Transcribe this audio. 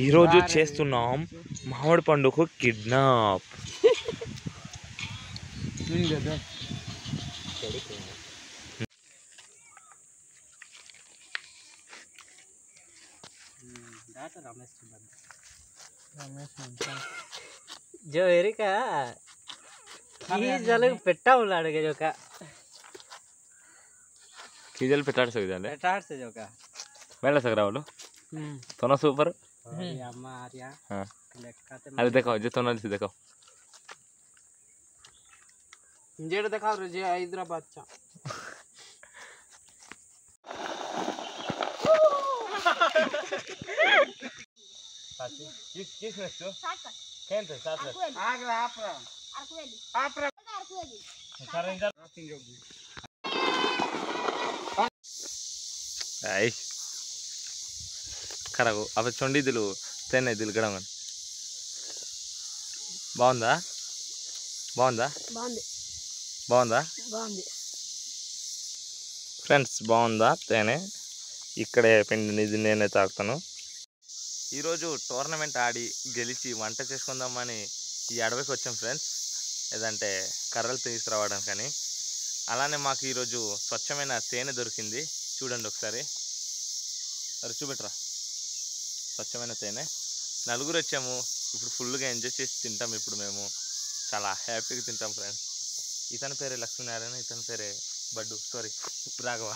ఈరోజు చేస్తున్నాం మామిడి పండుకు కిడ్నాప్. जो एरिका कीजल पेटा उलाड़ के जो का कीजल पेटाड़ सकते हैं पेटाड़ से जो का मेला सक रहा बोलो तो ना सुपर अम्मा आर्या हाँ लेकाते अरे देखो जो तो ना से देखो जेड दिखाओ रे हैदराबाद चा किस नेक्स्ट केंत साथ आगरा आपरा आपरा सरेंजर आई खरागो अब चोंडी दिलु तेने दिल गडंगन బాగుందా బాగుందా బాగుంది బాగుందా బాగుంది ఫ్రెండ్స్ బాగుందా తేనే ఇక్కడే పిండిని ఇది నేనే తాగుతాను. ఈరోజు టోర్నమెంట్ ఆడి గెలిచి వంట చేసుకుందామని ఈ అడవికి వచ్చాం ఫ్రెండ్స్, ఏదంటే కర్రలు తీసుకురావడానికి. కానీ అలానే మాకు ఈరోజు స్వచ్ఛమైన తేనె దొరికింది. చూడండి ఒకసారి, మరి చూపెట్టరా, స్వచ్ఛమైన తేనె. నలుగురు వచ్చాము, ఇప్పుడు ఫుల్గా ఎంజాయ్ చేసి తింటాం. ఇప్పుడు మేము చాలా హ్యాపీగా తింటాం ఫ్రెండ్స్. ఇతని పేరే లక్ష్మీనారాయణ, ఇతని పేరే బడ్డు, సారీ రాఘవ.